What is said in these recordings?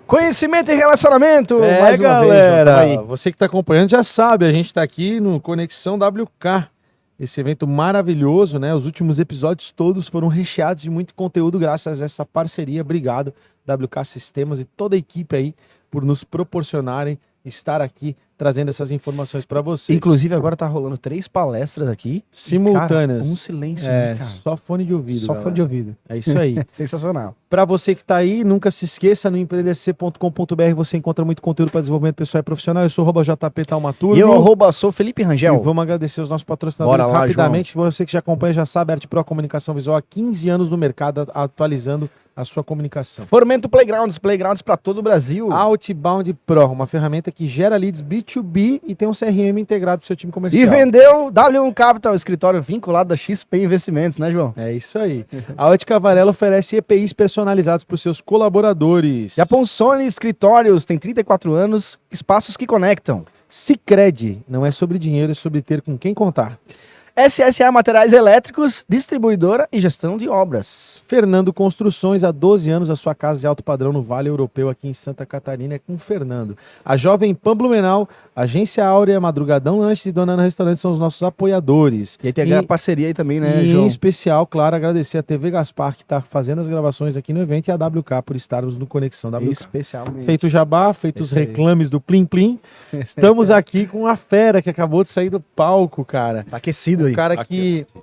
Conhecimento e relacionamento. Mais uma galera. vez, você que está acompanhando já sabe, a gente está aqui no Conexão WK. Esse evento maravilhoso, né? Os últimos episódios todos foram recheados de muito conteúdo graças a essa parceria. Obrigado, WK Sistemas e toda a equipe aí por nos proporcionarem estar aqui trazendo essas informações para vocês. Inclusive agora tá rolando 3 palestras aqui. Simultâneas. Cara, um silêncio, É, cara. só fone de ouvido. Só galera. fone de ouvido. É isso aí. Sensacional. Para você que está aí, nunca se esqueça, no empreendedc.com.br você encontra muito conteúdo para desenvolvimento pessoal e profissional. Eu sou o @JP Taumaturgo. E eu, sou Felipe Rangel. E vamos agradecer os nossos patrocinadores Bora lá, rapidamente. Você que já acompanha já sabe, Arte Pro Comunicação Visual há 15 anos no mercado, atualizando a sua comunicação. Fomento Playgrounds para todo o Brasil. Outbound Pro, uma ferramenta que gera leads B2B e tem um CRM integrado para o seu time comercial. E vendeu W1 Capital, escritório vinculado da XP Investimentos, né, João? É isso aí. A Ótica Varela oferece EPIs personalizados para os seus colaboradores. Japão Sony Escritórios, tem 34 anos, espaços que conectam. Sicredi, não é sobre dinheiro, é sobre ter com quem contar. SSA Materiais Elétricos, distribuidora e gestão de obras. Fernando Construções, há 12 anos, a sua casa de alto padrão no Vale Europeu, aqui em Santa Catarina, é com o Fernando. A Jovem Pan Blumenau, Agência Áurea, Madrugadão Lanches e Dona Ana Restaurante são os nossos apoiadores. E aí tem a parceria aí também, né, e João? em especial, claro, agradecer a TV Gaspar, que está fazendo as gravações aqui no evento, e a WK por estarmos no Conexão WK. Especialmente. Feito o jabá, feito os reclames do Plim Plim, estamos aqui com a fera que acabou de sair do palco, cara. Tá aquecido aí.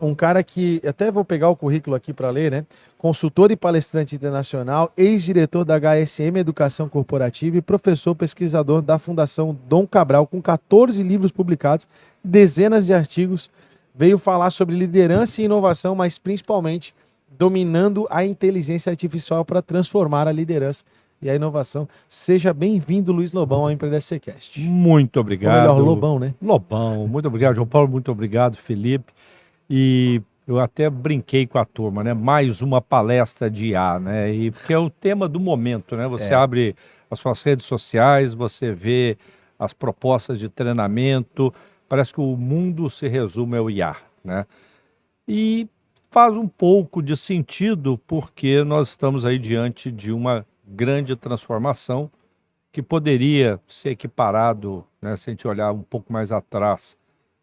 Um cara que, até vou pegar o currículo aqui para ler, né? Consultor e palestrante internacional, ex-diretor da HSM Educação Corporativa e professor pesquisador da Fundação Dom Cabral, com 14 livros publicados, dezenas de artigos, veio falar sobre liderança e inovação, mas principalmente dominando a inteligência artificial para transformar a liderança e a inovação. Seja bem-vindo, Luiz Lobão, ao Empreendedor-Cast. Muito obrigado. Ou melhor, Lobão, né? Lobão, muito obrigado, João Paulo, muito obrigado, Felipe. E eu até brinquei com a turma, né? Mais uma palestra de IA, né? E porque é o tema do momento, né? Você abre as suas redes sociais, você vê as propostas de treinamento, parece que o mundo se resume ao IA, né? E faz um pouco de sentido porque nós estamos aí diante de uma grande transformação que poderia ser equiparado, né, se a gente olhar um pouco mais atrás,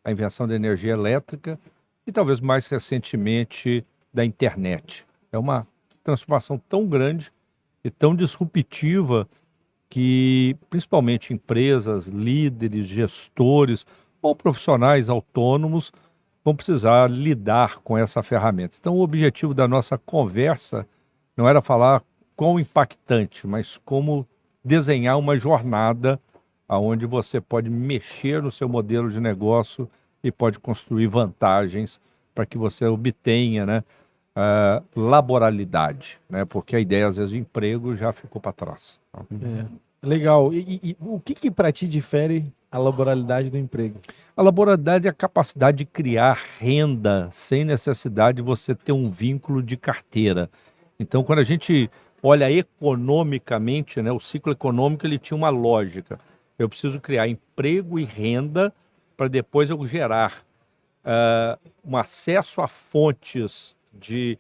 à invenção da energia elétrica e talvez mais recentemente da internet. É uma transformação tão grande e tão disruptiva que principalmente empresas, líderes, gestores ou profissionais autônomos vão precisar lidar com essa ferramenta. Então o objetivo da nossa conversa não era falar quão impactante, mas como desenhar uma jornada onde você pode mexer no seu modelo de negócio e pode construir vantagens para que você obtenha, né, laboralidade, né, porque a ideia, às vezes, de emprego já ficou para trás. Legal. E o que para ti difere a laboralidade do emprego? A laboralidade é a capacidade de criar renda sem necessidade de você ter um vínculo de carteira. Então, quando a gente olha economicamente, né, o ciclo econômico ele tinha uma lógica. Eu preciso criar emprego e renda para depois eu gerar um acesso a fontes de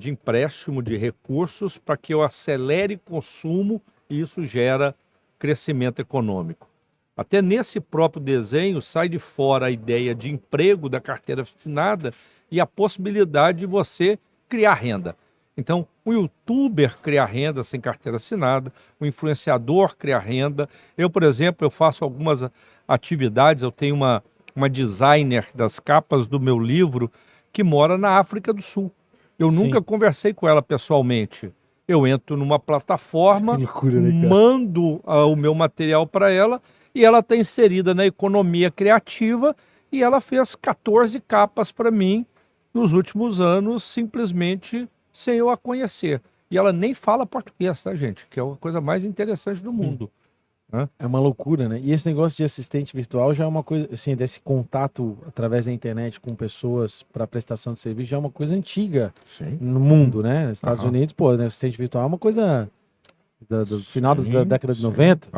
empréstimo de recursos para que eu acelere consumo e isso gera crescimento econômico. Até nesse próprio desenho sai de fora a ideia de emprego da carteira assinada e a possibilidade de você criar renda. Então, o youtuber cria renda sem carteira assinada, o influenciador cria renda. Eu, por exemplo, eu faço algumas atividades, eu tenho uma designer das capas do meu livro que mora na África do Sul. Eu nunca conversei com ela pessoalmente. Eu entro numa plataforma, loucura, né, cara? mando o meu material para ela e ela está inserida na economia criativa e ela fez 14 capas para mim nos últimos anos, simplesmente sem eu a conhecer. E ela nem fala português, tá, gente? Que é a coisa mais interessante do mundo. É uma loucura, né? E esse negócio de assistente virtual já é uma coisa, assim, desse contato através da internet com pessoas para prestação de serviço já é uma coisa antiga no mundo, né? Nos Estados Unidos, pô, né, assistente virtual é uma coisa do final da década de 90.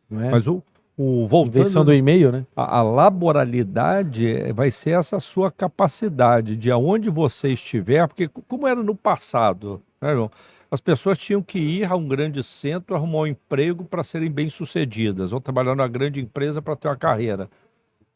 Não é? Mas voltando, invenção do e-mail, né? A laboralidade vai ser essa sua capacidade de aonde você estiver, porque como era no passado, né, João? as pessoas tinham que ir a um grande centro, arrumar um emprego para serem bem-sucedidas, ou trabalhar numa grande empresa para ter uma carreira.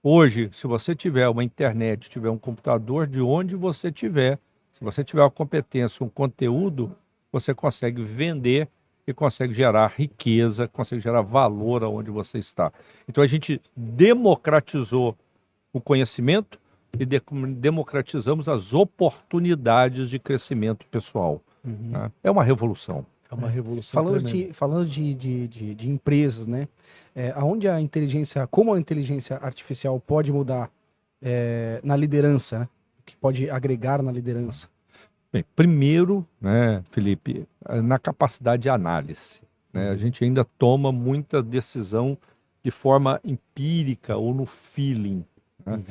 Hoje, se você tiver uma internet, tiver um computador, de onde você tiver, se você tiver uma competência, um conteúdo, você consegue vender e consegue gerar riqueza, consegue gerar valor aonde você está. Então a gente democratizou o conhecimento e democratizamos as oportunidades de crescimento pessoal. Né? É uma revolução. É uma revolução tremenda. Falando de empresas, né? Aonde a inteligência, como a inteligência artificial pode mudar na liderança, né? Que pode agregar na liderança? Bem, primeiro, né, Felipe, na capacidade de análise. Né? A gente ainda toma muita decisão de forma empírica ou no feeling. Né?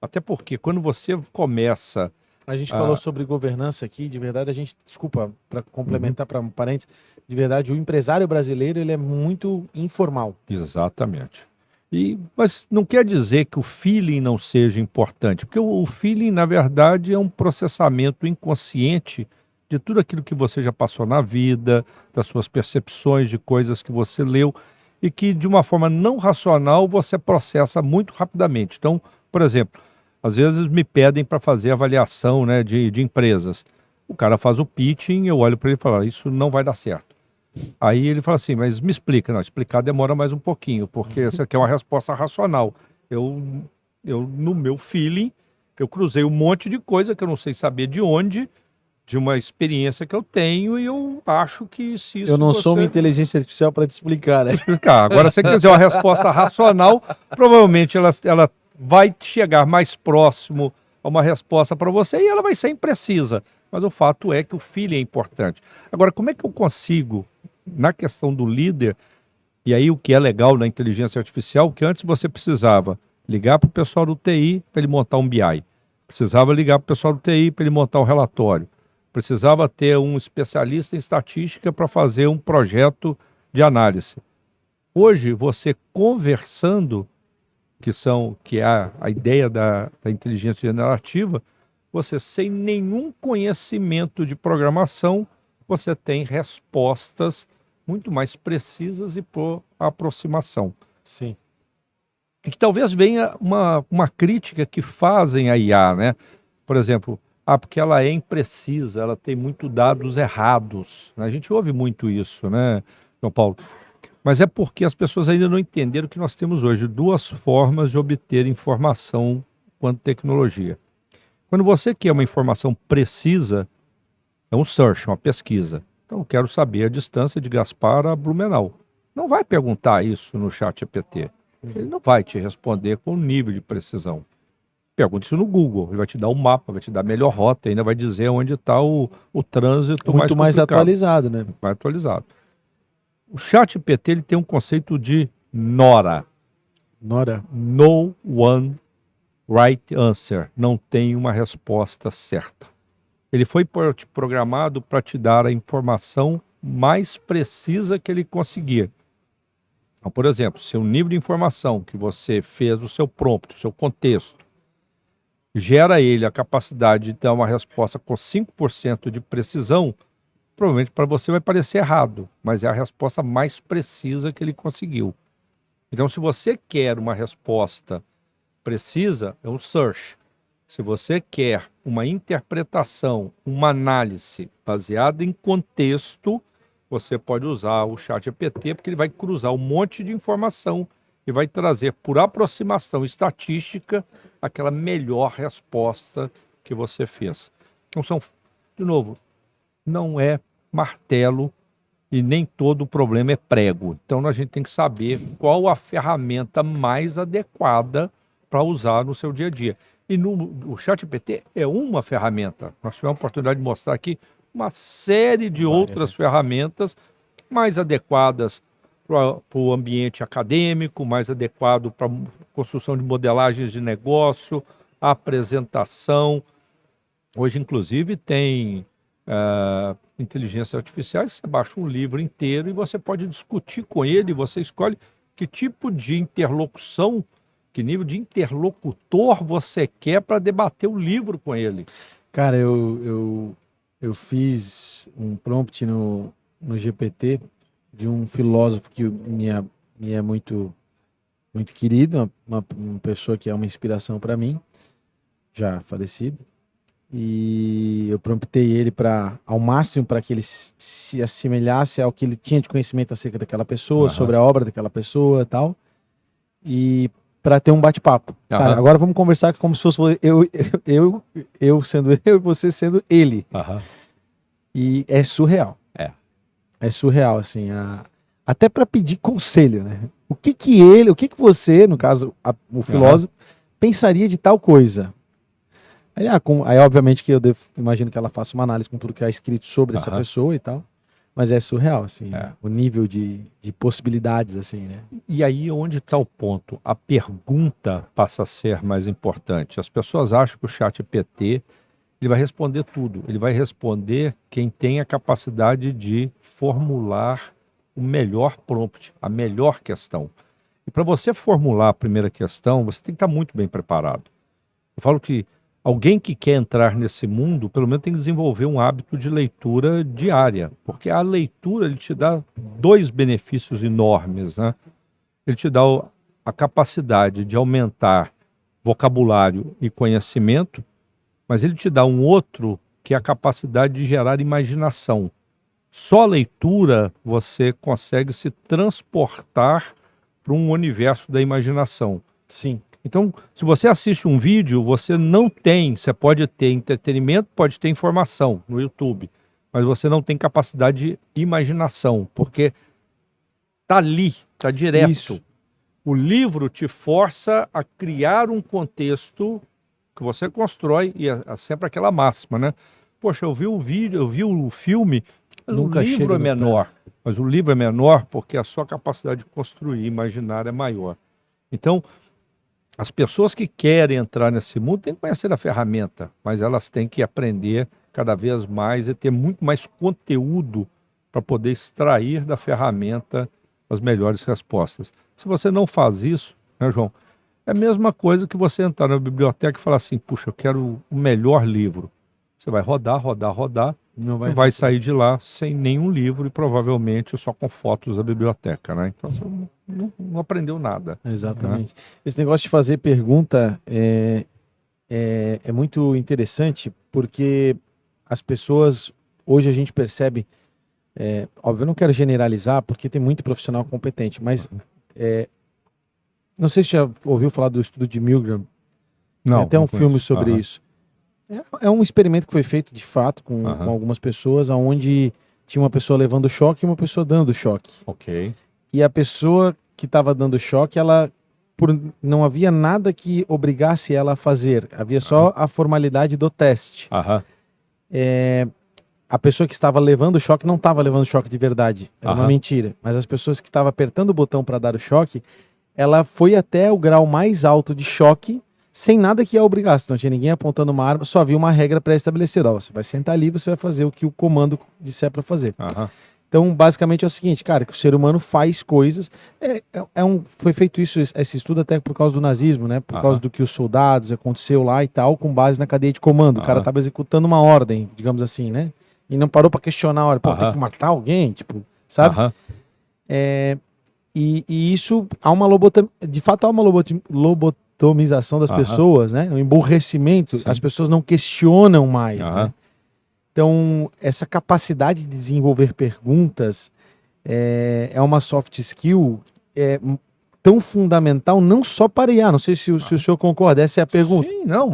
Até porque quando você começa... A gente falou sobre governança aqui, de verdade, a gente, desculpa, para complementar para um parênteses, de verdade, o empresário brasileiro, ele é muito informal. Exatamente. Mas não quer dizer que o feeling não seja importante, porque o feeling, na verdade, é um processamento inconsciente de tudo aquilo que você já passou na vida, das suas percepções de coisas que você leu, e que, de uma forma não racional, você processa muito rapidamente. Então, por exemplo, às vezes me pedem para fazer avaliação, né, de empresas. O cara faz o pitching, eu olho para ele e falo, isso não vai dar certo. Aí ele fala assim, mas me explica. Não, explicar demora mais um pouquinho, porque você quer uma resposta racional. Eu, no meu feeling, eu cruzei um monte de coisa que eu não sei saber de onde, de uma experiência que eu tenho, e eu acho que se isso... Eu não sou uma inteligência artificial para te explicar, né? Explicar. Agora, se você quiser uma resposta racional, provavelmente ela vai chegar mais próximo a uma resposta para você e ela vai ser imprecisa. Mas o fato é que o feeling é importante. Agora, como é que eu consigo, na questão do líder, e aí o que é legal na inteligência artificial, que antes você precisava ligar para o pessoal do TI para ele montar um BI, precisava ligar para o pessoal do TI para ele montar um relatório, precisava ter um especialista em estatística para fazer um projeto de análise. Hoje, você conversando, que é a ideia da inteligência generativa, você sem nenhum conhecimento de programação, você tem respostas muito mais precisas e por aproximação. Sim. E que talvez venha uma crítica que fazem a IA, né? Por exemplo, porque ela é imprecisa, ela tem muitos dados errados. Né? A gente ouve muito isso, né, João Paulo? Mas é porque as pessoas ainda não entenderam que nós temos hoje duas formas de obter informação quanto tecnologia. Quando você quer uma informação precisa, é um search, uma pesquisa. Então, eu quero saber a distância de Gaspar a Blumenau. Não vai perguntar isso no chat GPT. Ele não vai te responder com nível de precisão. Pergunta isso no Google. Ele vai te dar um mapa, vai te dar a melhor rota, ainda vai dizer onde está o trânsito muito mais atualizado, né? Mais atualizado. O chat GPT ele tem um conceito de NORA. NORA. No one right answer. Não tem uma resposta certa. Ele foi programado para te dar a informação mais precisa que ele conseguir. Então, por exemplo, se o nível de informação que você fez, o seu prompt, o seu contexto, gera ele a capacidade de dar uma resposta com 5% de precisão, provavelmente para você vai parecer errado, mas é a resposta mais precisa que ele conseguiu. Então, se você quer uma resposta precisa, é um search. Se você quer uma interpretação, uma análise baseada em contexto, você pode usar o ChatGPT, porque ele vai cruzar um monte de informação e vai trazer, por aproximação estatística, aquela melhor resposta que você fez. Então, de novo, não é martelo e nem todo o problema é prego. Então, a gente tem que saber qual a ferramenta mais adequada para usar no seu dia a dia. E o ChatGPT é uma ferramenta. Nós tivemos a oportunidade de mostrar aqui uma série de outras ferramentas mais adequadas para o ambiente acadêmico, mais adequado para a construção de modelagens de negócio, apresentação. Hoje, inclusive, tem inteligência artificial, você baixa um livro inteiro e você pode discutir com ele, você escolhe que tipo de interlocução, que nível de interlocutor você quer para debater o livro com ele. Cara, eu eu fiz um prompt no GPT de um filósofo que me é muito, muito querido, uma pessoa que é uma inspiração para mim, já falecido. E eu promptei ele ao máximo para que ele se assemelhasse ao que ele tinha de conhecimento acerca daquela pessoa, sobre a obra daquela pessoa e tal. E para ter um bate-papo. Sabe? Agora vamos conversar como se fosse eu sendo eu e você sendo ele. E é surreal. É surreal, assim. Até para pedir conselho, né? O que você, no caso, o filósofo, pensaria de tal coisa? Aí, obviamente, que imagino que ela faça uma análise com tudo que é escrito sobre essa pessoa e tal. Mas é surreal, assim, o nível de possibilidades, assim, né? E aí onde está o ponto? A pergunta passa a ser mais importante. As pessoas acham que o ChatGPT ele vai responder tudo. Ele vai responder quem tem a capacidade de formular o melhor prompt, a melhor questão. E para você formular a primeira questão, você tem que estar muito bem preparado. Eu falo que alguém que quer entrar nesse mundo, pelo menos tem que desenvolver um hábito de leitura diária, porque a leitura ele te dá dois benefícios enormes, né? Ele te dá a capacidade de aumentar vocabulário e conhecimento, mas ele te dá um outro que é a capacidade de gerar imaginação. Só a leitura você consegue se transportar para um universo da imaginação. Sim. Então, se você assiste um vídeo, você pode ter entretenimento, pode ter informação no YouTube, mas você não tem capacidade de imaginação, porque tá ali, tá direto. Isso. O livro te força a criar um contexto que você constrói, e é sempre aquela máxima, né? Poxa, eu vi o vídeo, eu vi o filme, mas Nunca o livro chega é no menor. Mas o livro é menor porque a sua capacidade de construir, imaginar é maior. Então, as pessoas que querem entrar nesse mundo têm que conhecer a ferramenta, mas elas têm que aprender cada vez mais e ter muito mais conteúdo para poder extrair da ferramenta as melhores respostas. Se você não faz isso, né, João? É a mesma coisa que você entrar na biblioteca e falar assim, puxa, eu quero o melhor livro. Você vai rodar, não vai sair de lá sem nenhum livro e provavelmente só com fotos da biblioteca, né? Então você não aprendeu nada. Exatamente. Né? Esse negócio de fazer pergunta é muito interessante porque as pessoas, hoje a gente percebe, óbvio, eu não quero generalizar porque tem muito profissional competente, mas não sei se já ouviu falar do estudo de Milgram. Não, tem até um filme sobre isso. isso. É um experimento que foi feito de fato com algumas pessoas, onde tinha uma pessoa levando choque e uma pessoa dando choque. Ok. E a pessoa que estava dando choque, não havia nada que obrigasse ela a fazer, havia só a formalidade do teste. A pessoa que estava levando choque não estava levando choque de verdade, era uma mentira. Mas as pessoas que estavam apertando o botão para dar o choque, ela foi até o grau mais alto de choque, sem nada que a obrigasse. Não tinha ninguém apontando uma arma, só havia uma regra pré-estabelecida. Você vai sentar ali, você vai fazer o que o comando disser para fazer. Então, basicamente é o seguinte, cara, que o ser humano faz coisas. Foi feito esse estudo até por causa do nazismo, né? Por causa do que os soldados aconteceu lá e tal, com base na cadeia de comando. O cara estava executando uma ordem, digamos assim, né? E não parou para questionar a ordem. Pô, tem que matar alguém, tipo, sabe? E isso de fato há uma lobotomização das pessoas, né? Um emburrecimento. Sim. As pessoas não questionam mais, né? Então, essa capacidade de desenvolver perguntas é uma soft skill tão fundamental, não só para IA. Não sei se o senhor concorda, essa é a pergunta. Sim, não.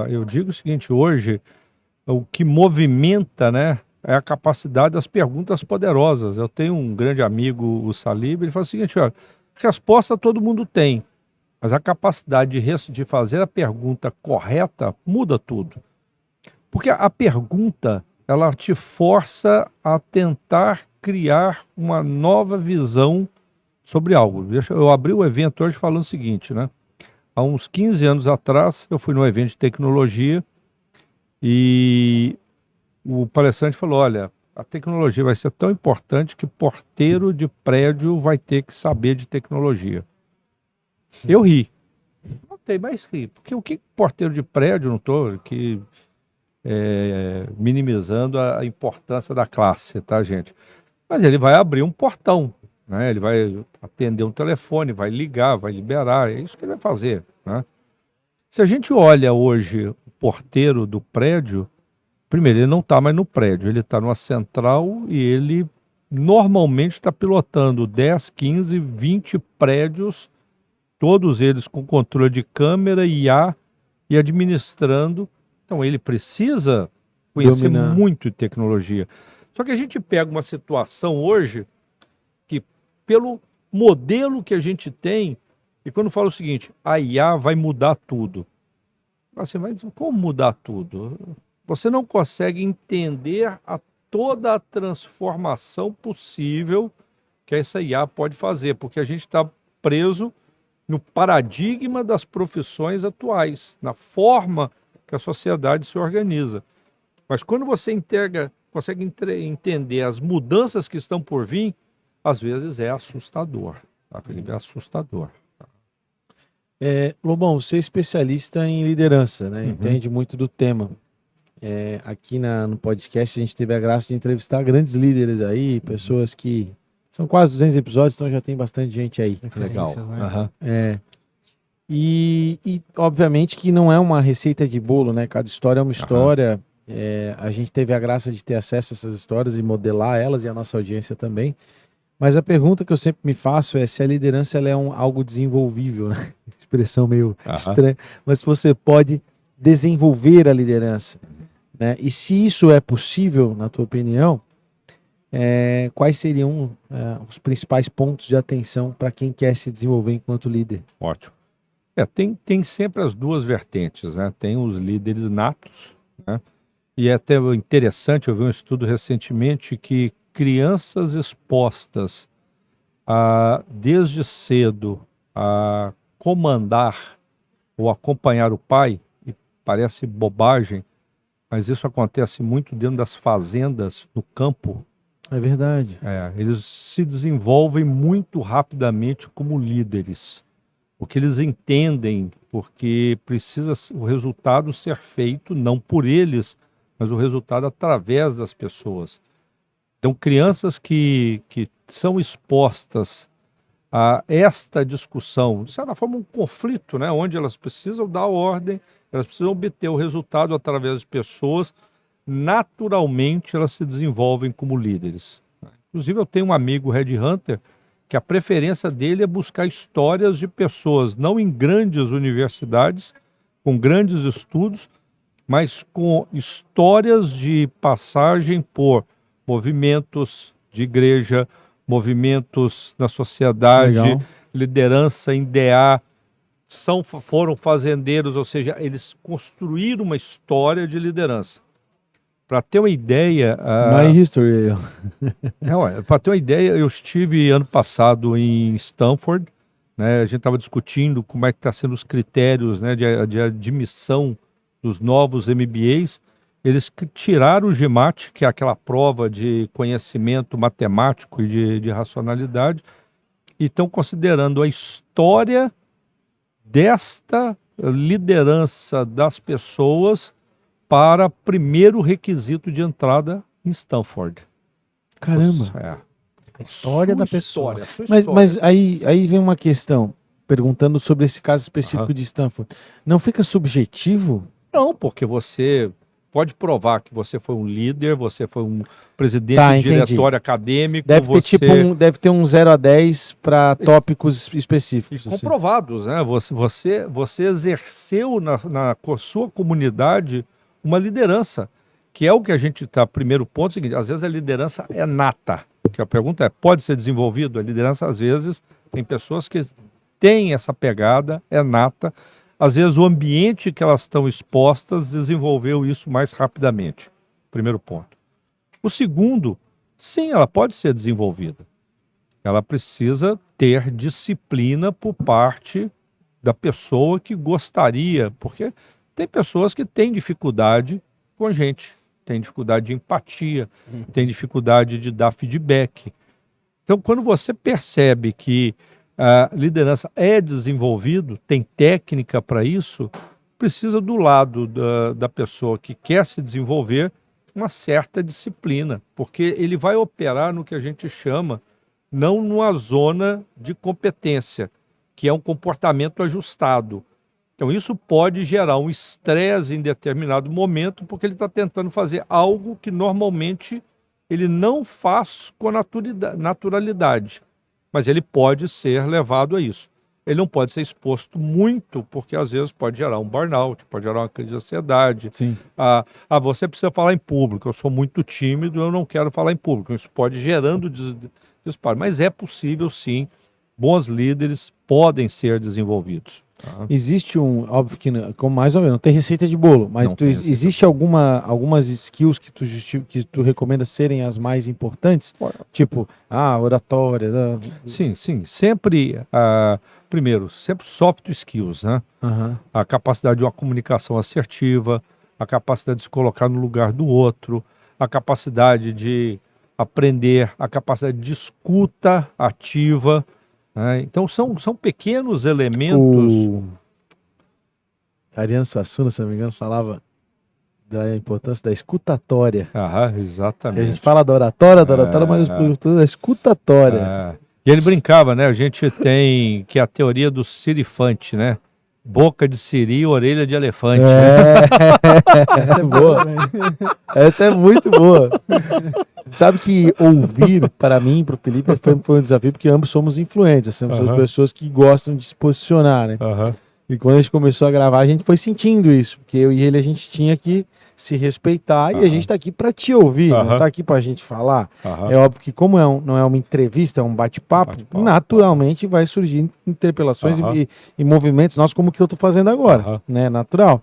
Eu digo o seguinte, hoje, o que movimenta, né, é a capacidade das perguntas poderosas. Eu tenho um grande amigo, o Salib, ele fala o seguinte, olha, resposta todo mundo tem, mas a capacidade de fazer a pergunta correta muda tudo. Porque a pergunta, ela te força a tentar criar uma nova visão sobre algo. Eu abri o evento hoje falando o seguinte, né? Há uns 15 anos atrás, eu fui num evento de tecnologia e o palestrante falou, olha, a tecnologia vai ser tão importante que porteiro de prédio vai ter que saber de tecnologia. Eu ri. Não tem mais rir. Porque o que porteiro de prédio, não estou... minimizando a importância da classe, tá, gente? Mas ele vai abrir um portão, né? Ele vai atender um telefone, vai ligar, vai liberar, é isso que ele vai fazer, né? Se a gente olha hoje o porteiro do prédio, primeiro, ele não está mais no prédio, ele está numa central e ele normalmente está pilotando 10, 15, 20 prédios, todos eles com controle de câmera, IA e administrando. Então ele precisa conhecer Dominar. muito de tecnologia. Só que a gente pega uma situação hoje que, pelo modelo que a gente tem, e quando fala o seguinte, a IA vai mudar tudo. Assim, mas como mudar tudo? Você não consegue entender toda a transformação possível que essa IA pode fazer, porque a gente está preso no paradigma das profissões atuais, na forma que a sociedade se organiza. Mas quando você consegue entender as mudanças que estão por vir, às vezes é assustador. Tá, Felipe? É assustador. Lobão, você é especialista em liderança, né? Uhum. Entende muito do tema. Aqui no podcast a gente teve a graça de entrevistar grandes líderes aí, pessoas que são quase 200 episódios, então já tem bastante gente aí. Legal. Né? Aham. E obviamente que não é uma receita de bolo, né? Cada história é uma história. A gente teve a graça de ter acesso a essas histórias e modelar elas e a nossa audiência também. Mas a pergunta que eu sempre me faço é se a liderança ela é algo desenvolvível, né? Expressão meio estranha, mas se você pode desenvolver a liderança, né? E se isso é possível, na tua opinião, quais seriam os principais pontos de atenção para quem quer se desenvolver enquanto líder? Ótimo. Tem sempre as duas vertentes, né? Tem os líderes natos, né? E é até interessante, eu vi um estudo recentemente que crianças expostas desde cedo a comandar ou acompanhar o pai, e parece bobagem, mas isso acontece muito dentro das fazendas, no campo. É verdade. Eles se desenvolvem muito rapidamente como líderes, porque eles entendem, porque precisa o resultado ser feito não por eles, mas o resultado através das pessoas. Então, crianças que são expostas a esta discussão, de certa forma um conflito, né, onde elas precisam dar ordem, elas precisam obter o resultado através de pessoas, naturalmente elas se desenvolvem como líderes. Inclusive eu tenho um amigo Red Hunter, que a preferência dele é buscar histórias de pessoas, não em grandes universidades, com grandes estudos, mas com histórias de passagem por movimentos de igreja, movimentos na sociedade, Legal. liderança em DA, foram fazendeiros, ou seja, eles construíram uma história de liderança. Para ter uma ideia... My history. Para ter uma ideia, eu estive ano passado em Stanford, né, a gente estava discutindo como é que está sendo os critérios, né, de admissão dos novos MBAs. Eles tiraram o GMAT, que é aquela prova de conhecimento matemático e de racionalidade, e estão considerando a história desta liderança das pessoas para primeiro requisito de entrada em Stanford. Caramba. A história da pessoa. Mas aí vem uma questão, perguntando sobre esse caso específico de Stanford. Não fica subjetivo? Não, porque você pode provar que você foi um líder, você foi um presidente de diretório acadêmico. Deve ter um 0 a 10 para tópicos específicos. E comprovados, né? Você exerceu na sua comunidade uma liderança, que é o que a gente está, primeiro ponto, é o seguinte, às vezes a liderança é nata, porque a pergunta é, pode ser desenvolvido? A liderança, às vezes, tem pessoas que têm essa pegada, é nata, às vezes o ambiente que elas estão expostas desenvolveu isso mais rapidamente, primeiro ponto. O segundo, sim, ela pode ser desenvolvida, ela precisa ter disciplina por parte da pessoa que gostaria, porque tem pessoas que têm dificuldade com a gente, tem dificuldade de empatia, tem dificuldade de dar feedback. Então, quando você percebe que a liderança é desenvolvido, tem técnica para isso, precisa do lado da pessoa que quer se desenvolver uma certa disciplina, porque ele vai operar no que a gente chama, não numa zona de competência, que é um comportamento ajustado. Então isso pode gerar um estresse em determinado momento, porque ele está tentando fazer algo que normalmente ele não faz com naturalidade, mas ele pode ser levado a isso. Ele não pode ser exposto muito, porque às vezes pode gerar um burnout, pode gerar uma crise de ansiedade. Sim. Você precisa falar em público, eu sou muito tímido, eu não quero falar em público. Isso pode gerando disparo, mas é possível sim, bons líderes podem ser desenvolvidos. Tá? Existe óbvio que como mais ou menos, não tem receita de bolo, mas existe algumas skills que tu recomenda serem as mais importantes? Tipo, oratória. Sim, sempre, primeiro, sempre soft skills, né? Uhum. A capacidade de uma comunicação assertiva, a capacidade de se colocar no lugar do outro, a capacidade de aprender, a capacidade de escuta ativa. Então são pequenos elementos. O Ariano Suassuna, se não me engano, falava da importância da escutatória. Exatamente. Que a gente fala da oratória, mas da escutatória. E ele brincava, né? A gente tem que a teoria do sirifante, né? Boca de siri, orelha de elefante. Essa é boa. Essa é muito boa. Sabe que ouvir, para mim, para o Felipe, foi um desafio, porque ambos somos influentes, somos pessoas que gostam de se posicionar, né? E quando a gente começou a gravar, a gente foi sentindo isso, porque eu e ele, a gente tinha que se respeitar e a gente está aqui para te ouvir, não está aqui para a gente falar. É óbvio que como não é uma entrevista, é um bate-papo, naturalmente vai surgir interpelações e movimentos, nós como que eu estou fazendo agora, né? Natural.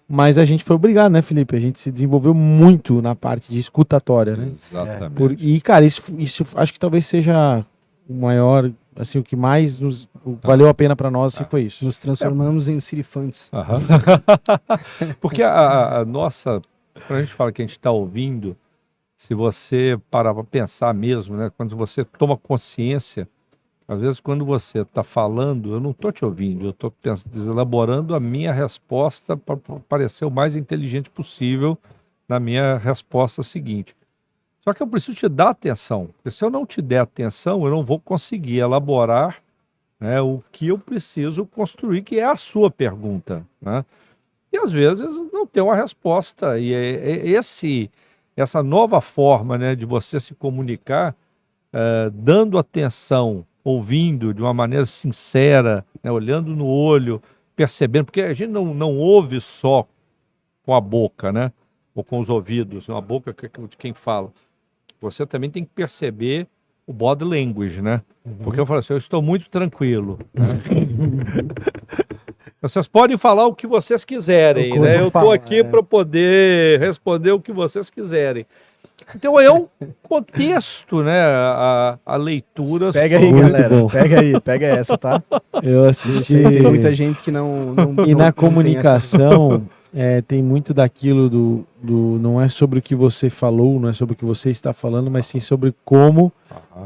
Mas a gente foi obrigado, né, Felipe? A gente se desenvolveu muito na parte de escutatória, né? Exatamente. E, cara, isso acho que talvez seja o maior, assim, o que mais valeu a pena para nós, foi isso. Nos transformamos em sirifantes. Porque a nossa, quando a gente fala que a gente está ouvindo, se você parar para pensar mesmo, né, quando você toma consciência, às vezes quando você está falando, eu não estou te ouvindo, eu estou elaborando a minha resposta para parecer o mais inteligente possível na minha resposta seguinte. Só que eu preciso te dar atenção, porque se eu não te der atenção, eu não vou conseguir elaborar, né, o que eu preciso construir, que é a sua pergunta, né? E às vezes não tem uma resposta, e essa nova forma, né, de você se comunicar, dando atenção, ouvindo de uma maneira sincera, né, olhando no olho, percebendo, porque a gente não ouve só com a boca, né, ou com os ouvidos, a boca de quem fala. Você também tem que perceber o body language, né? Porque eu falo assim, eu estou muito tranquilo. Vocês podem falar o que vocês quiserem, né? Eu estou aqui para poder responder o que vocês quiserem. Então é um contexto, né? A leitura. Pega aí, galera. Pega essa, tá? Eu assisti. Tem muita gente que não e na comunicação tem muito daquilo do não é sobre o que você falou, não é sobre o que você está falando, mas sim sobre como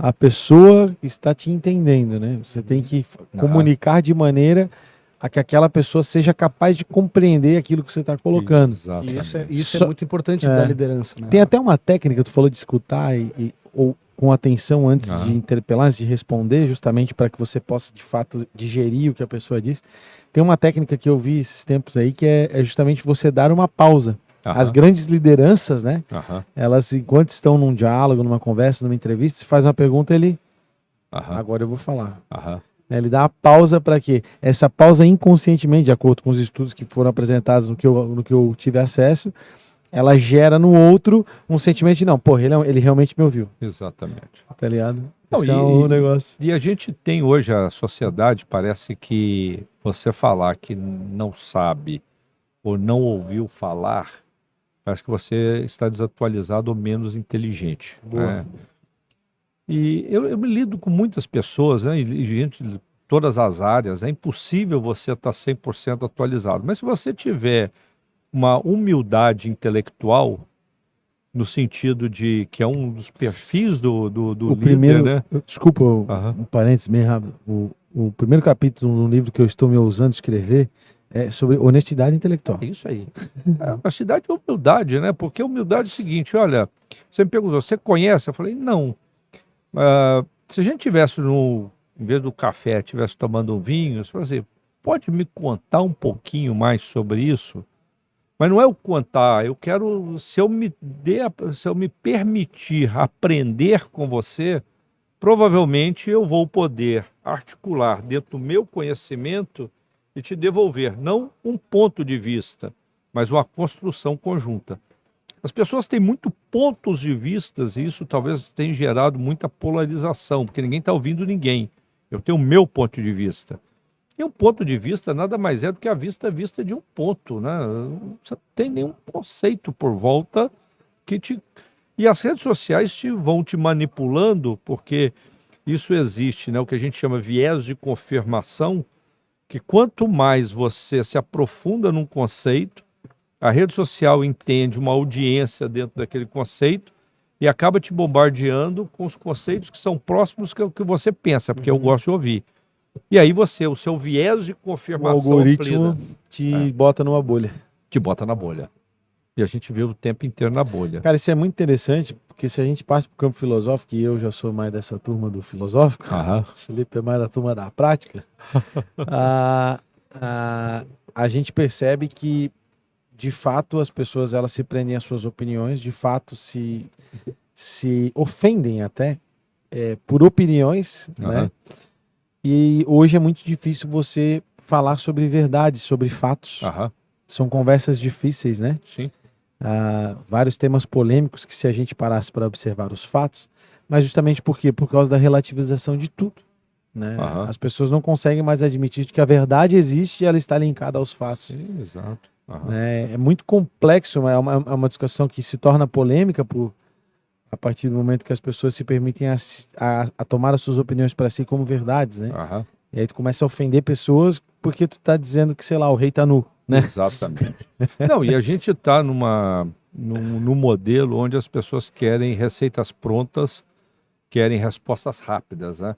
a pessoa está te entendendo, né? Você tem que comunicar de maneira a que aquela pessoa seja capaz de compreender aquilo que você está colocando. Isso é muito importante da liderança, né? Tem até uma técnica, tu falou de escutar ou com atenção antes de interpelar, antes de responder, justamente para que você possa, de fato, digerir o que a pessoa diz. Tem uma técnica que eu vi esses tempos aí, que é justamente você dar uma pausa. As grandes lideranças, né? Elas, enquanto estão num diálogo, numa conversa, numa entrevista, se faz uma pergunta, agora eu vou falar. Ele dá a pausa para quê? Essa pausa inconscientemente, de acordo com os estudos que foram apresentados no que eu tive acesso, ela gera no outro um sentimento de não, ele realmente me ouviu. Exatamente. Tá ligado? Esse é um negócio. E a gente tem hoje, a sociedade, parece que você falar que não sabe ou não ouviu falar, parece que você está desatualizado ou menos inteligente. Né? E eu me lido com muitas pessoas, né, e gente de todas as áreas, é impossível você estar 100% atualizado. Mas se você tiver uma humildade intelectual, no sentido de que é um dos perfis do líder, primeiro, né? Desculpa, um parênteses meio rápido. O primeiro capítulo no livro que eu estou me ousando escrever sobre honestidade intelectual. É isso aí. Honestidade e humildade, né? Porque humildade é o seguinte, olha, você me perguntou, você conhece? Eu falei, não. Se a gente tivesse em vez do café, tivesse tomando um vinho, você fala assim, pode me contar um pouquinho mais sobre isso? Mas não é o contar, eu quero, se eu me permitir aprender com você, provavelmente eu vou poder articular dentro do meu conhecimento e te devolver, não um ponto de vista, mas uma construção conjunta. As pessoas têm muito pontos de vistas e isso talvez tenha gerado muita polarização, porque ninguém está ouvindo ninguém. Eu tenho o meu ponto de vista. E um ponto de vista nada mais é do que a vista de um ponto, né? Você não tem nenhum conceito por volta que te... E as redes sociais vão te manipulando, porque isso existe, né? O que a gente chama viés de confirmação, que quanto mais você se aprofunda num conceito, a rede social entende uma audiência dentro daquele conceito e acaba te bombardeando com os conceitos que são próximos que você pensa, porque eu gosto de ouvir. E aí o seu viés de O confirmação algoritmo te bota numa bolha. te bota na bolha. E a gente vê o tempo inteiro na bolha. Cara, isso é muito interessante, porque se a gente parte para o campo filosófico, e eu já sou mais dessa turma do filosófico, Aham. o Felipe é mais da turma da prática, a gente percebe que, de fato, as pessoas elas se prendem às suas opiniões, de fato se ofendem até por opiniões, Aham. né? E hoje é muito difícil você falar sobre verdade, sobre fatos. Aham. São conversas difíceis, né? Sim. Vários temas polêmicos que se a gente parasse para observar os fatos, mas justamente por quê? Por causa da relativização de tudo, né? Aham. As pessoas não conseguem mais admitir que a verdade existe e ela está linkada aos fatos. Sim, exato. Aham. Né? É muito complexo, é uma discussão que se torna polêmica a partir do momento que as pessoas se permitem a tomar as suas opiniões para si como verdades, né? Aham. E aí tu começa a ofender pessoas porque tu tá dizendo que, sei lá, o rei tá nu, né? Exatamente. Não, e a gente está num modelo onde as pessoas querem receitas prontas, querem respostas rápidas, né?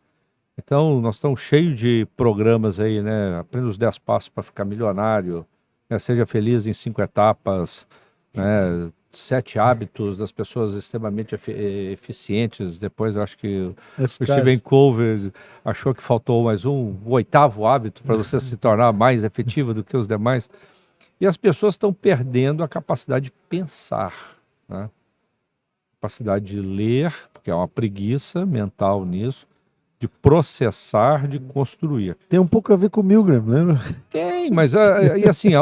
Então, nós estamos cheios de programas aí, né? Aprenda os 10 passos para ficar milionário, né? Seja feliz em 5 etapas, né? 7 hábitos das pessoas extremamente eficientes. Depois, eu acho que o Stephen Covey achou que faltou mais o 8º hábito para você se tornar mais efetivo do que os demais. E as pessoas estão perdendo a capacidade de pensar, né? Capacidade de ler, porque há uma preguiça mental nisso, de processar, de construir. Tem um pouco a ver com o Milgram, lembra? Tem, mas e assim, há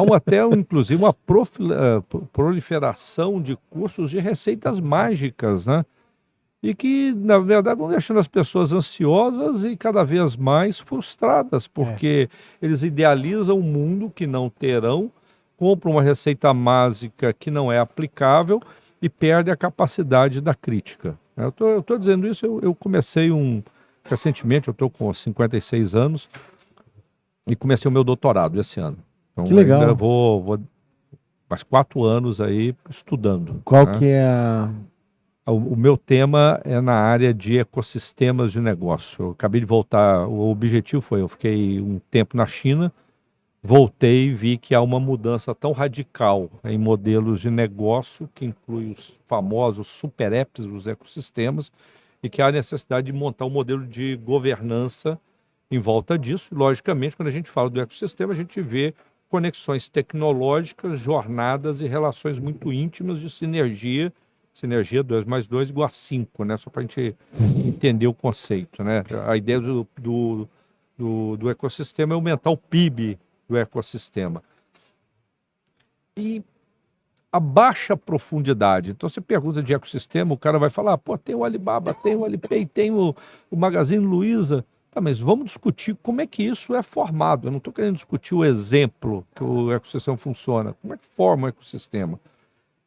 inclusive uma proliferação de cursos de receitas mágicas, né? E que, na verdade, vão deixando as pessoas ansiosas e cada vez mais frustradas, porque eles idealizam um mundo que não terão, compram uma receita mágica que não é aplicável e perde a capacidade da crítica. Eu estou dizendo isso, eu comecei recentemente, eu estou com 56 anos e comecei o meu doutorado esse ano. Então, que legal. Ainda vou mais 4 anos aí estudando. Qual né? que é O meu tema é na área de ecossistemas de negócio. Eu acabei de voltar, o objetivo foi, eu fiquei um tempo na China, voltei e vi que há uma mudança tão radical em modelos de negócio, que inclui os famosos super apps dos ecossistemas, e que há necessidade de montar um modelo de governança em volta disso. Logicamente, quando a gente fala do ecossistema, a gente vê conexões tecnológicas, jornadas e relações muito íntimas de sinergia 2 mais 2 igual a 5, né? Só para a gente entender o conceito, né? A ideia do ecossistema é aumentar o PIB do ecossistema. E a baixa profundidade. Então, você pergunta de ecossistema, o cara vai falar, pô, tem o Alibaba, tem o Alipay, tem o Magazine Luiza. Tá, mas vamos discutir como é que isso é formado. Eu não estou querendo discutir o exemplo que o ecossistema funciona. Como é que forma o ecossistema?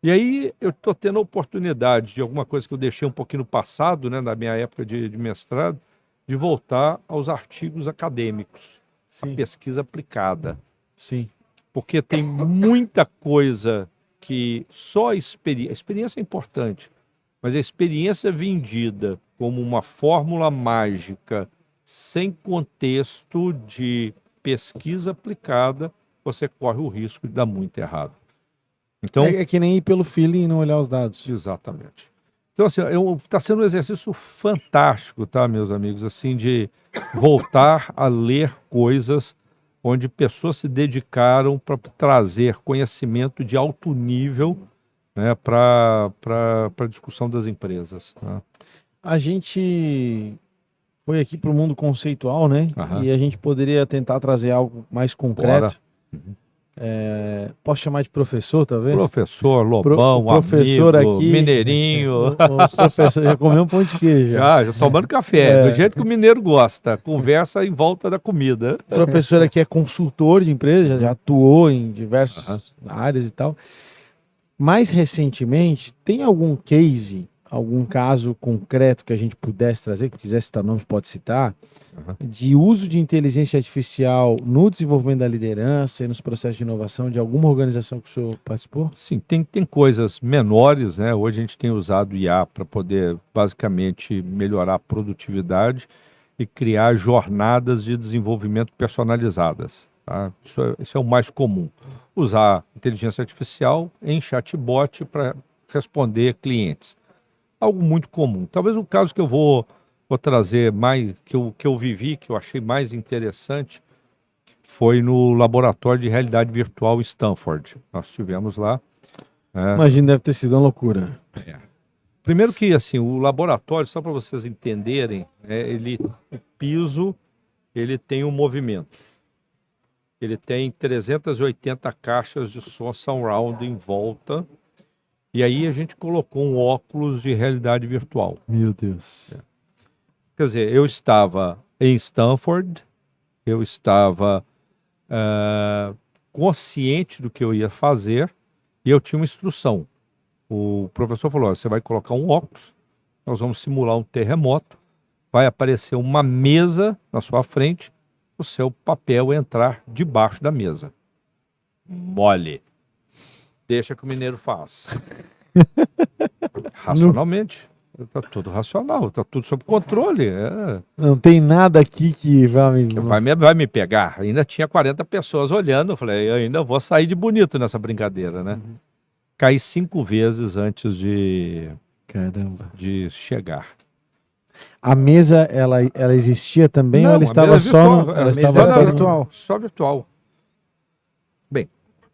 E aí eu estou tendo a oportunidade de alguma coisa que eu deixei um pouquinho no passado, né, na minha época de mestrado, de voltar aos artigos acadêmicos, a pesquisa aplicada. Sim. Porque tem muita coisa que só a experiência é importante, mas a experiência vendida como uma fórmula mágica, sem contexto de pesquisa aplicada, você corre o risco de dar muito errado. Então, É que nem ir pelo feeling e não olhar os dados. exatamente. Então, assim, está sendo um exercício fantástico, tá, meus amigos, assim, de voltar a ler coisas onde pessoas se dedicaram para trazer conhecimento de alto nível, né, para a discussão das empresas. Né? A gente foi aqui para o mundo conceitual, né? Aham. E a gente poderia tentar trazer algo mais concreto. Bora. Posso chamar de professor, talvez? Professor, Lobão, o professor amigo, aqui- mineirinho. O professor já comeu um pão de queijo. Já tomando café, É. do jeito que o mineiro gosta. Conversa em volta da comida. O professor aqui é consultor de empresa, já atuou em diversas áreas e tal. Mais recentemente, tem algum case, algum caso concreto que a gente pudesse trazer, que quiser citar nomes, pode citar, de uso de inteligência artificial no desenvolvimento da liderança e nos processos de inovação de alguma organização que o senhor participou? Sim, tem coisas menores, né? Hoje a gente tem usado IA para poder basicamente melhorar a produtividade e criar jornadas de desenvolvimento personalizadas. Tá? Isso é o mais comum. Usar inteligência artificial em chatbot para responder clientes. Algo muito comum. Talvez o caso que eu vou trazer mais, que eu vivi, que eu achei mais interessante, foi no laboratório de realidade virtual Stanford. Nós estivemos lá. Imagino, deve ter sido uma loucura. Primeiro que, assim, o laboratório, só para vocês entenderem, o piso, ele tem um movimento. Ele tem 380 caixas de som surround em volta. E aí a gente colocou um óculos de realidade virtual. Meu Deus. Quer dizer, eu estava em Stanford, eu estava consciente do que eu ia fazer e eu tinha uma instrução. O professor falou, você vai colocar um óculos, nós vamos simular um terremoto, vai aparecer uma mesa na sua frente, o seu papel é entrar debaixo da mesa. Mole. Deixa que o mineiro faz. Racionalmente. Está tudo racional, está tudo sob controle. Não tem nada aqui que vai me pegar. Ainda tinha 40 pessoas olhando. Eu falei, eu ainda vou sair de bonito nessa brincadeira, né? Caí 5 vezes antes de chegar. A mesa, ela existia também ou ela estava só virtual? Só virtual. Bem,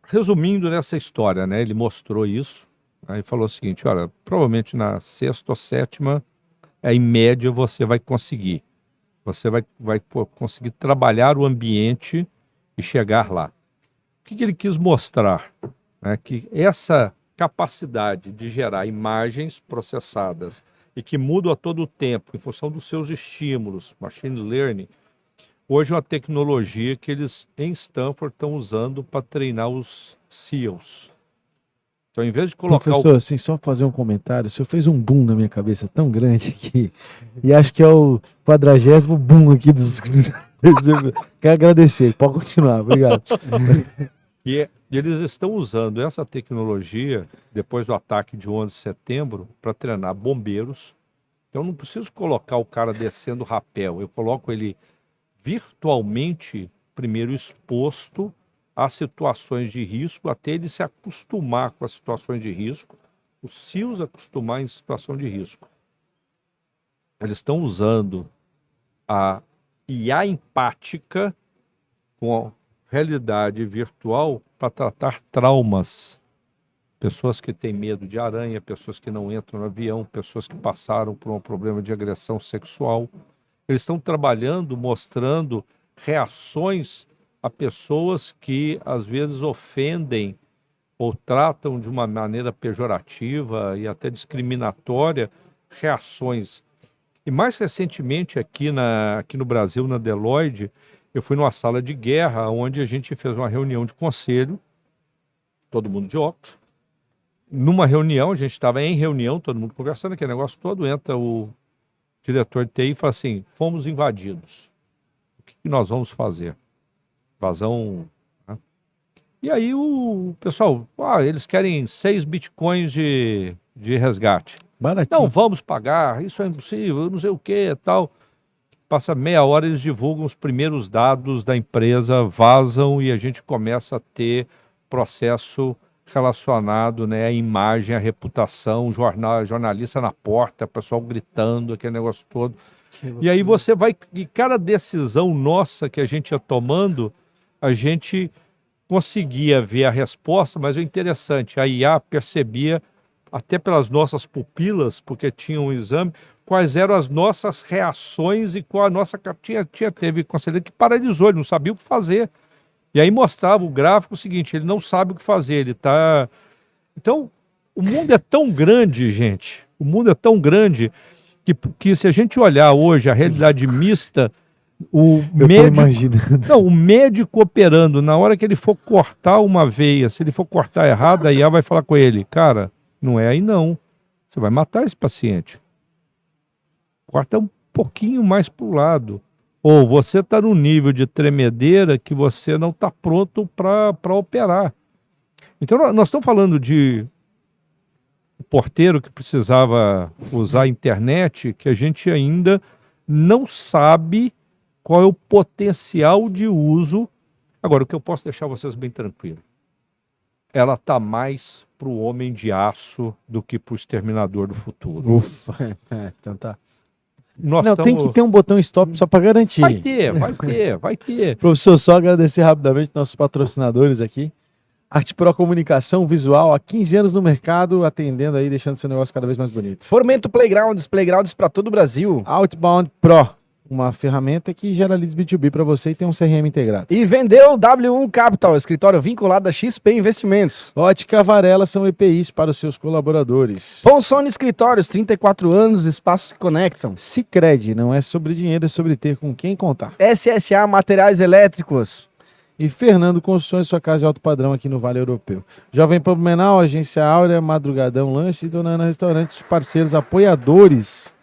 resumindo nessa história, né? Ele mostrou isso. Aí falou o seguinte, olha, provavelmente na 6ª ou 7ª, em média, você vai conseguir. Você vai conseguir trabalhar o ambiente e chegar lá. O que ele quis mostrar? Que essa capacidade de gerar imagens processadas e que mudam a todo o tempo, em função dos seus estímulos, machine learning, hoje é uma tecnologia que eles, em Stanford, estão usando para treinar os SEALs. Então, em vez de colocar... Professor, assim, só fazer um comentário, o senhor fez um boom na minha cabeça tão grande aqui, e acho que é o 40º boom aqui dos... Quero agradecer, pode continuar, obrigado. E eles estão usando essa tecnologia, depois do ataque de 11 de setembro, para treinar bombeiros. Então, eu não preciso colocar o cara descendo o rapel, eu coloco ele virtualmente, primeiro exposto a situações de risco, até ele se acostumar com as situações de risco, os SEALs acostumar em situação de risco. Eles estão usando a IA empática com a realidade virtual para tratar traumas. Pessoas que têm medo de aranha, pessoas que não entram no avião, pessoas que passaram por um problema de agressão sexual. Eles estão trabalhando, mostrando reações a pessoas que às vezes ofendem ou tratam de uma maneira pejorativa e até discriminatória reações. E mais recentemente aqui no Brasil, na Deloitte, eu fui numa sala de guerra onde a gente fez uma reunião de conselho, todo mundo de óculos. Numa reunião, a gente estava em reunião, todo mundo conversando, aquele negócio todo, entra o diretor de TI e fala assim, fomos invadidos. O que nós vamos fazer? Vazão. Né? E aí o pessoal, eles querem 6 bitcoins de resgate. Baratinho. Não, vamos pagar, isso é impossível, eu não sei o que e tal. passa meia hora, eles divulgam os primeiros dados da empresa, vazam e a gente começa a ter processo relacionado, né, à imagem, à reputação, jornalista na porta, pessoal gritando, aquele negócio todo. E aí você vai, e cada decisão nossa que a gente ia tomando, a gente conseguia ver a resposta, mas o interessante, a IA percebia, até pelas nossas pupilas, porque tinha um exame, quais eram as nossas reações e qual a nossa... Teve conselheiro que paralisou, ele não sabia o que fazer. E aí mostrava o gráfico o seguinte, ele não sabe o que fazer, ele está... Então, o mundo é tão grande, gente, o mundo é tão grande que se a gente olhar hoje a realidade mista, o médico operando, na hora que ele for cortar uma veia, se ele for cortar errado, a IA vai falar com ele, cara, não é aí não, você vai matar esse paciente. Corta um pouquinho mais para o lado. Ou você está num nível de tremedeira que você não está pronto para operar. Então nós estamos falando de porteiro que precisava usar a internet, que a gente ainda não sabe qual é o potencial de uso. Agora, o que eu posso deixar vocês bem tranquilos, ela está mais para o homem de aço do que para o exterminador do futuro. Ufa. Então tá. Tem que ter um botão stop só para garantir. Vai ter. Professor, só agradecer rapidamente nossos patrocinadores aqui. Arte Pro Comunicação Visual, há 15 anos no mercado, atendendo aí, deixando seu negócio cada vez mais bonito. Formento Playgrounds para todo o Brasil. Outbound Pro, uma ferramenta que gera leads B2B para você e tem um CRM integrado. E vendeu W1 Capital, escritório vinculado a XP Investimentos. Ótica Varela são EPIs para os seus colaboradores. Ponsone Escritórios, 34 anos, espaços que conectam. Sicredi, não é sobre dinheiro, é sobre ter com quem contar. SSA Materiais Elétricos. E Fernando Construções, sua casa de alto padrão aqui no Vale Europeu. Jovem Pan Blumenau, Agência Áurea, Madrugadão Lanche e Dona Ana Restaurantes, parceiros, apoiadores.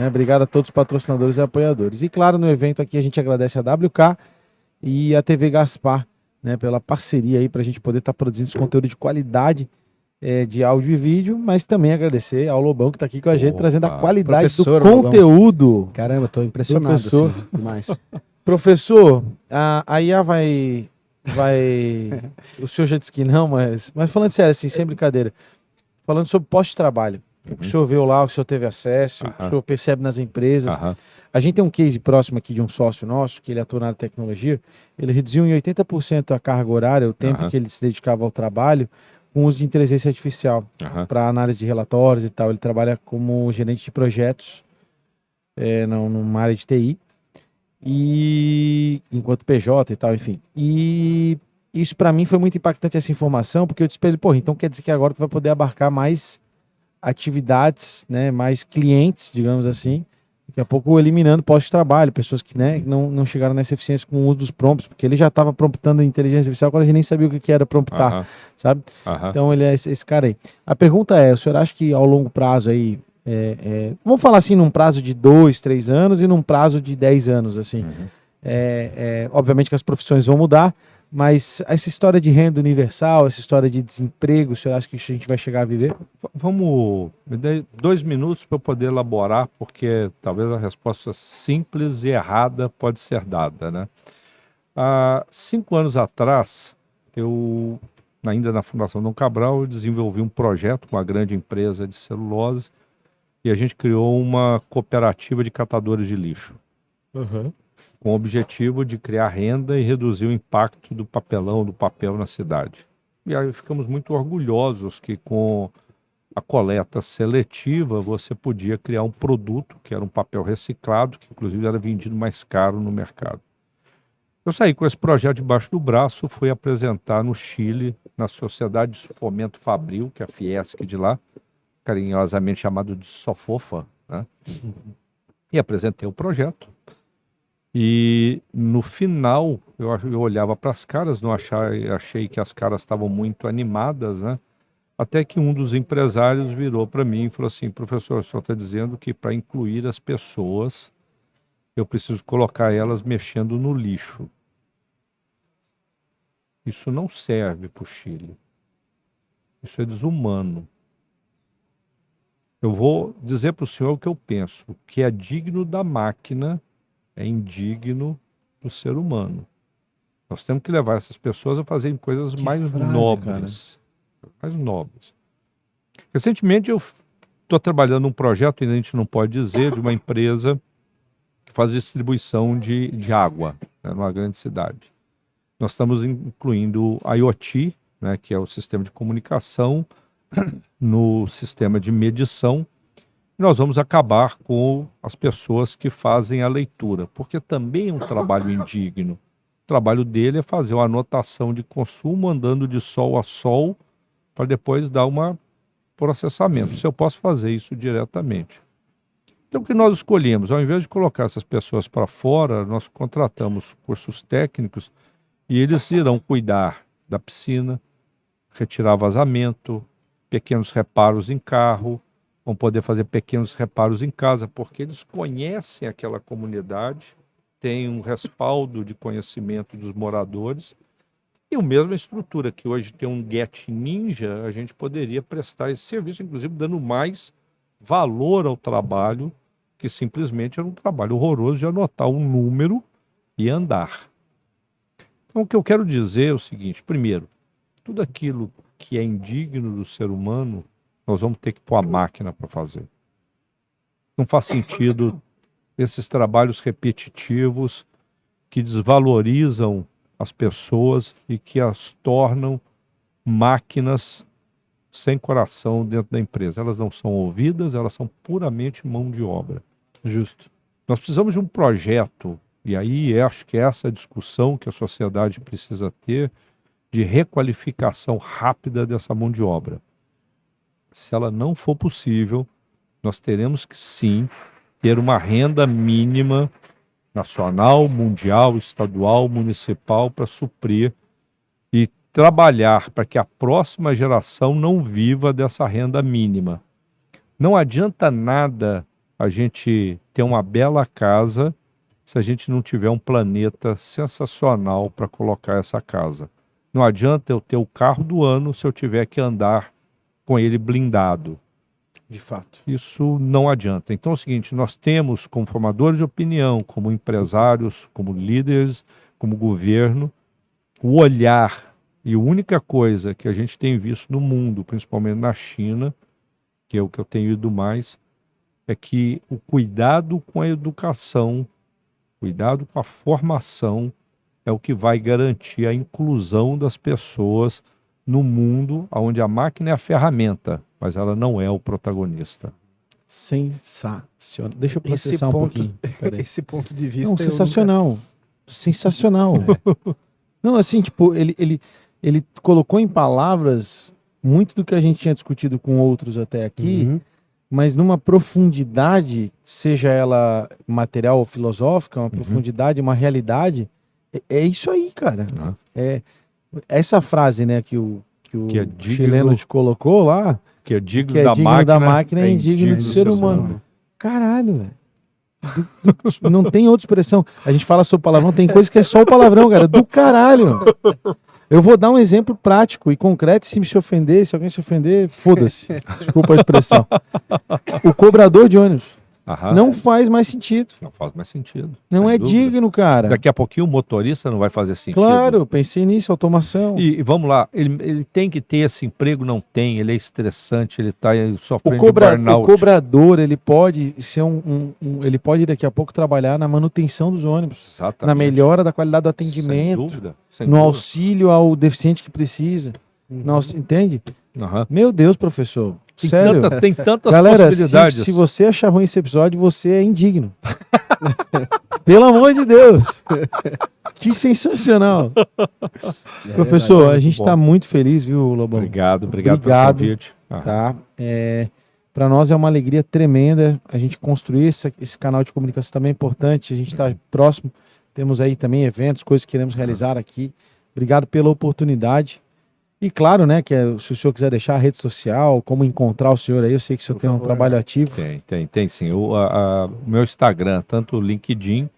Obrigado a todos os patrocinadores e apoiadores. E claro, no evento aqui a gente agradece a WK e a TV Gaspar, pela parceria aí para a gente poder estar produzindo esse conteúdo de qualidade de áudio e vídeo, mas também agradecer ao Lobão que está aqui com a gente, trazendo a qualidade do conteúdo. Lobão. Caramba, estou impressionado. Professor. Assim, demais. Professor, a IA vai... O senhor já disse que não, mas falando sério, assim, sem brincadeira, falando sobre pós-trabalho, o que o senhor viu lá, o que o senhor teve acesso, o que o senhor percebe nas empresas. A gente tem um case próximo aqui de um sócio nosso, que ele atua na área de tecnologia, ele reduziu em 80% a carga horária, o tempo que ele se dedicava ao trabalho, com o uso de inteligência artificial, para análise de relatórios e tal. Ele trabalha como gerente de projetos numa área de TI, e enquanto PJ e tal, enfim. E isso para mim foi muito impactante, essa informação, porque eu disse para ele, então quer dizer que agora tu vai poder abarcar mais atividades, mais clientes, digamos assim, daqui a pouco eliminando pós-trabalho, pessoas que não chegaram nessa eficiência com o uso dos prompts, porque ele já estava promptando a inteligência artificial quando a gente nem sabia o que era promptar, sabe? Então ele é esse cara aí. A pergunta é, o senhor acha que ao longo prazo aí, vamos falar assim, num prazo de 2, 3 anos e num prazo de 10 anos, assim. Obviamente que as profissões vão mudar, mas essa história de renda universal, essa história de desemprego, o senhor acha que a gente vai chegar a viver? Me dê 2 minutos para eu poder elaborar, porque talvez a resposta simples e errada pode ser dada, Há 5 anos atrás, ainda na Fundação Dom Cabral, eu desenvolvi um projeto com uma grande empresa de celulose, e a gente criou uma cooperativa de catadores de lixo, com o objetivo de criar renda e reduzir o impacto do papel na cidade. E aí ficamos muito orgulhosos que com a coleta seletiva você podia criar um produto que era um papel reciclado, que inclusive era vendido mais caro no mercado. Eu saí com esse projeto debaixo do braço, fui apresentar no Chile, na Sociedade de Fomento Fabril, que é a Fiesc de lá, carinhosamente chamado de Sofofa, e apresentei o projeto. E no final eu olhava para as caras, achei que as caras estavam muito animadas, até que um dos empresários virou para mim e falou assim: professor, o senhor está dizendo que para incluir as pessoas eu preciso colocar elas mexendo no lixo. Isso não serve para o Chile. Isso é desumano. Eu vou dizer para o senhor o que eu penso. O que é digno da máquina é indigno do ser humano. Nós temos que levar essas pessoas a fazerem coisas mais frase, nobres. Mais nobres. Recentemente eu estou trabalhando num projeto, ainda a gente não pode dizer, de uma empresa que faz distribuição de água, né, numa grande cidade. Nós estamos incluindo IoT, né, que é o sistema de comunicação, no sistema de medição. Nós vamos acabar com as pessoas que fazem a leitura, porque também é um trabalho indigno. O trabalho dele é fazer uma anotação de consumo andando de sol a sol para depois dar um processamento. Se eu posso fazer isso diretamente. Então, o que nós escolhemos? Ao invés de colocar essas pessoas para fora, nós contratamos cursos técnicos e eles irão cuidar da piscina, retirar vazamento, pequenos reparos em carro, vão poder fazer pequenos reparos em casa, porque eles conhecem aquela comunidade, têm um respaldo de conhecimento dos moradores, e a mesma estrutura que hoje tem um Get Ninja, a gente poderia prestar esse serviço, inclusive dando mais valor ao trabalho, que simplesmente era um trabalho horroroso de anotar um número e andar. Então, o que eu quero dizer é o seguinte: primeiro, tudo aquilo que é indigno do ser humano, nós vamos ter que pôr a máquina para fazer. Não faz sentido esses trabalhos repetitivos que desvalorizam as pessoas e que as tornam máquinas sem coração dentro da empresa. Elas não são ouvidas, elas são puramente mão de obra. Justo. Nós precisamos de um projeto, e aí acho que é essa discussão que a sociedade precisa ter, de requalificação rápida dessa mão de obra. Se ela não for possível, nós teremos que sim ter uma renda mínima nacional, mundial, estadual, municipal para suprir e trabalhar para que a próxima geração não viva dessa renda mínima. Não adianta nada a gente ter uma bela casa se a gente não tiver um planeta sensacional para colocar essa casa. Não adianta eu ter o carro do ano se eu tiver que andar com ele blindado. De fato. Isso não adianta. Então é o seguinte, nós temos como formadores de opinião, como empresários, como líderes, como governo, o olhar, e a única coisa que a gente tem visto no mundo, principalmente na China, que é o que eu tenho ido mais, é que o cuidado com a educação, cuidado com a formação, é o que vai garantir a inclusão das pessoas no mundo onde a máquina é a ferramenta, mas ela não é o protagonista. Sensacional. Deixa eu processar um pouquinho. Esse ponto de vista... Não, sensacional. Sensacional. Não, assim, tipo, ele colocou em palavras muito do que a gente tinha discutido com outros até aqui, mas numa profundidade, seja ela material ou filosófica, uma profundidade, uma realidade, é isso aí, cara. É essa frase, né, que o Que é digno- chileno te colocou lá, Que é digno, que é digno da máquina, é indigno do ser humano. humano. Caralho, velho. Não tem outra expressão. A gente fala sobre palavrão, tem coisa que é só o palavrão, cara. Do caralho. Eu vou dar um exemplo prático e concreto. Se alguém se ofender, foda-se. Desculpa a expressão. O cobrador de ônibus. Aham. Não faz mais sentido. Não faz mais sentido. Não sem é dúvida. digno, cara. Daqui a pouquinho o motorista não vai fazer sentido. Claro, pensei nisso, automação. E vamos lá, ele tem que ter esse emprego, não tem, ele é estressante, ele está O sofrendo de burnout. cobrador, ele pode ser ele pode daqui a pouco trabalhar na manutenção dos ônibus, Exatamente. na melhora da qualidade do Sem atendimento, dúvida. Sem no dúvida. auxílio ao deficiente que precisa. Entende? Aham. Meu Deus, professor. Sério. Tem tantas Galera, possibilidades. se você achar ruim esse episódio, você é indigno. Pelo amor de Deus. Que sensacional. Professor, a gente bom. está muito feliz, viu, Lobão? Obrigado Obrigado. pelo convite. Aham. Tá? Para nós é uma alegria tremenda a gente construir esse canal de comunicação também é importante. A gente está próximo. Temos aí também eventos, coisas que queremos realizar aqui. Obrigado pela oportunidade. E claro, né, se o senhor quiser deixar a rede social, como encontrar o senhor aí, eu sei que o senhor tem um trabalho ativo. Tem sim. O meu Instagram, tanto o LinkedIn,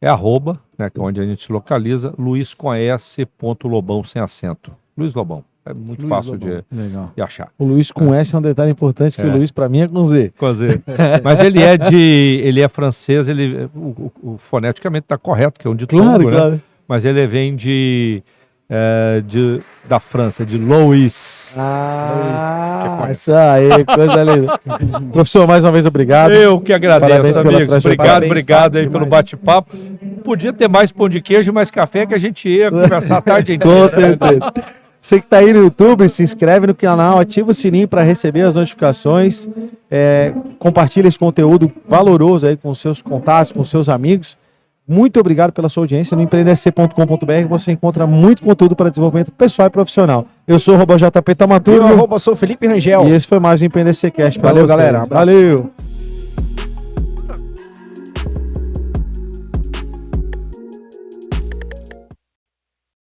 é @, né, que é onde a gente localiza, luisconhece.lobão sem acento. Luiz Lobão. É muito Luiz fácil Lobão. Legal. de achar. O Luiz com S é um detalhe importante, que É. o Luiz pra mim é com Z. Mas ele é francês, o foneticamente está correto, que é um ditongo, né? Mas ele vem da França, de Louis. Ah, isso aí, coisa linda. Professor, mais uma vez, obrigado. Eu que agradeço, Parabéns pela amigos. trajetória. Obrigado aí Parabéns, pelo demais. bate-papo. Podia ter mais pão de queijo e mais café, que a gente ia conversar a tarde inteira. Com certeza. Você que está aí no YouTube, se inscreve no canal, ativa o sininho para receber as notificações. Compartilha esse conteúdo valoroso aí com seus contatos, com seus amigos. Muito obrigado pela sua audiência. No empreendesc.com.br você encontra muito conteúdo para desenvolvimento pessoal e profissional. Eu sou o JP Eu, Tamaturgo @sou Felipe Rangel. e esse foi mais o Empreendesc Cast. Valeu, galera. Um abraço. Valeu.